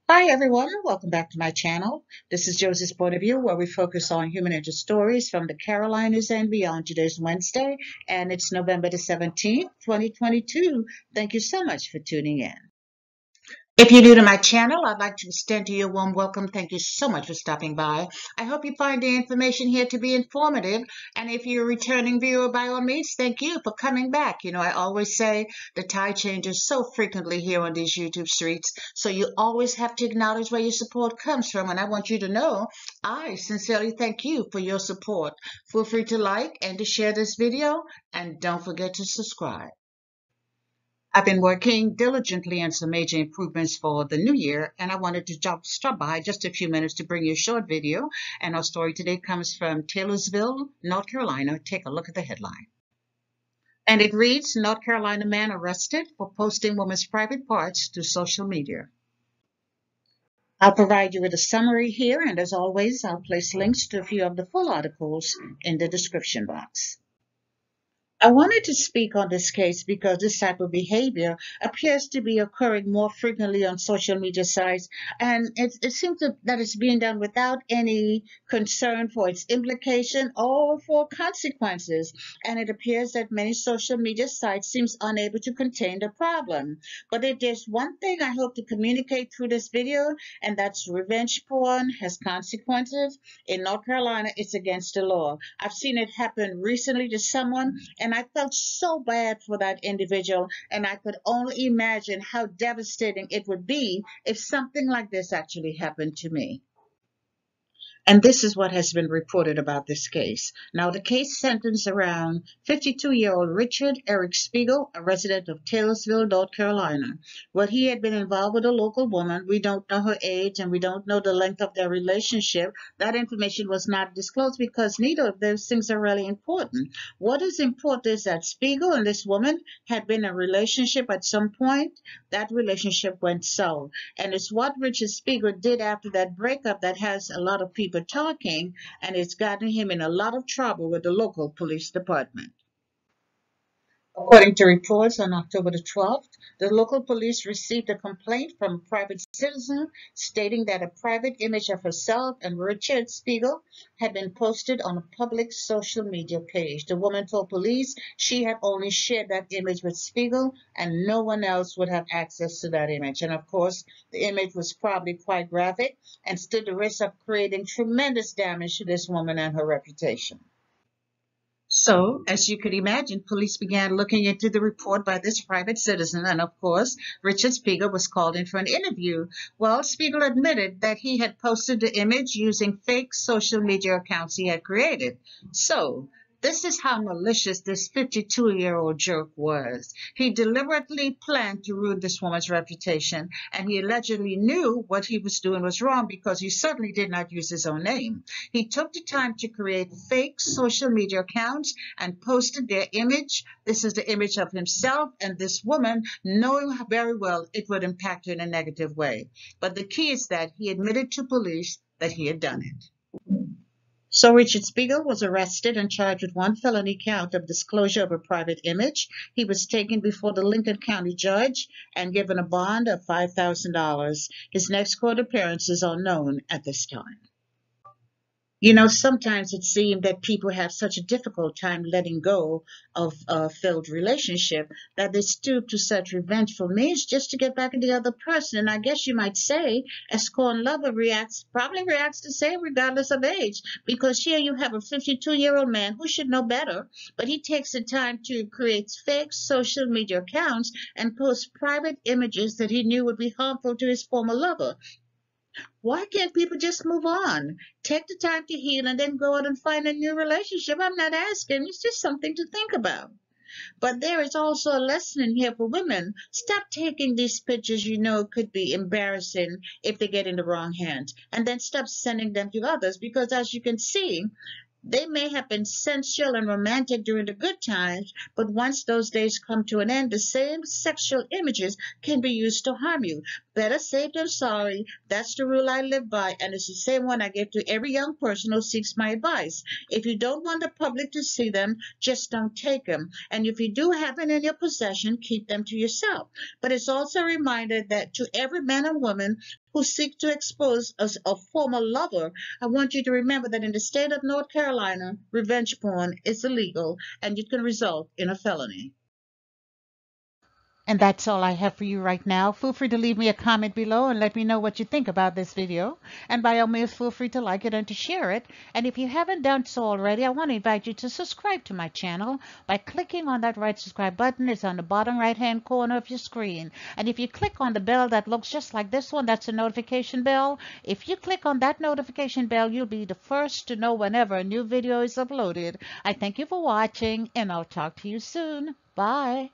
Hi everyone, welcome back to my channel. This is Josie's Point of View, where we focus on human interest stories from the Carolinas and beyond. Today's Wednesday and it's November the 17th, 2022. Thank you so much for tuning in. If you're new to my channel, I'd like to extend to you a warm welcome. Thank you so much for stopping by. I hope you find the information here to be informative. And if you're a returning viewer, by all means, thank you for coming back. I always say the tide changes so frequently here on these YouTube streets. So you always have to acknowledge where your support comes from. And I want you to know, I sincerely thank you for your support. Feel free to like and to share this video. And don't forget to subscribe. I've been working diligently on some major improvements for the new year, and I wanted to stop by just a few minutes to bring you a short video. And our story today comes from Taylorsville, North Carolina. Take a look at the headline. And it reads, North Carolina man arrested for posting woman's private parts to social media. I'll provide you with a summary here, and as always, I'll place links to a few of the full articles in the description box. I wanted to speak on this case because this type of behavior appears to be occurring more frequently on social media sites, and it seems that it's being done without any concern for its implication or for consequences. And it appears that many social media sites seems unable to contain the problem. But if there's one thing I hope to communicate through this video, and that's revenge porn has consequences. In North Carolina, it's against the law. I've seen it happen recently to someone, and I felt so bad for that individual, and I could only imagine how devastating it would be if something like this actually happened to me. And this is what has been reported about this case. Now, the case centers around 52-year-old Richard Eric Spiegel, a resident of Taylorsville, North Carolina. Well, he had been involved with a local woman. We don't know her age and we don't know the length of their relationship. That information was not disclosed because neither of those things are really important. What is important is that Spiegel and this woman had been in a relationship at some point. That relationship went sour. And it's what Richard Spiegel did after that breakup that has a lot of people talking, and it's gotten him in a lot of trouble with the local police department. According to reports on October the 12th, the local police received a complaint from a private citizen stating that a private image of herself and Richard Spiegel had been posted on a public social media page. The woman told police she had only shared that image with Spiegel and no one else would have access to that image. And of course, the image was probably quite graphic and stood the risk of creating tremendous damage to this woman and her reputation. So, as you could imagine, police began looking into the report by this private citizen, and of course, Richard Spiegel was called in for an interview. Well, Spiegel admitted that he had posted the image using fake social media accounts he had created. So, this is how malicious this 52-year-old jerk was. He deliberately planned to ruin this woman's reputation, and he allegedly knew what he was doing was wrong because he certainly did not use his own name. He took the time to create fake social media accounts and posted their image. This is the image of himself and this woman, knowing very well it would impact her in a negative way. But the key is that he admitted to police that he had done it. So Richard Spiegel was arrested and charged with one felony count of disclosure of a private image. He was taken before the Lincoln County judge and given a bond of $5,000. His next court appearance is unknown at this time. Sometimes it seems that people have such a difficult time letting go of a failed relationship that they stoop to such revengeful means just to get back at the other person. And I guess you might say a scorned lover probably reacts the same regardless of age, because here you have a 52-year-old man who should know better, but he takes the time to create fake social media accounts and post private images that he knew would be harmful to his former lover. Why can't people just move on? Take the time to heal and then go out and find a new relationship. I'm not asking. It's just something to think about. But there is also a lesson in here for women. Stop taking these pictures you know could be embarrassing if they get in the wrong hands. And then stop sending them to others, because as you can see, they may have been sensual and romantic during the good times, but once those days come to an end, the same sexual images can be used to harm you. Better safe than sorry. That's the rule I live by, and it's the same one I give to every young person who seeks my advice. If you don't want the public to see them, just don't take them. And if you do have them in your possession, keep them to yourself. But it's also a reminder that to every man and woman who seek to expose a former lover, I want you to remember that in the state of North Carolina, revenge porn is illegal and it can result in a felony. And that's all I have for you right now. Feel free to leave me a comment below and let me know what you think about this video. And by all means, feel free to like it and to share it. And if you haven't done so already, I want to invite you to subscribe to my channel by clicking on that right subscribe button. It's on the bottom right-hand corner of your screen. And if you click on the bell that looks just like this one, that's a notification bell. If you click on that notification bell, you'll be the first to know whenever a new video is uploaded. I thank you for watching, and I'll talk to you soon. Bye.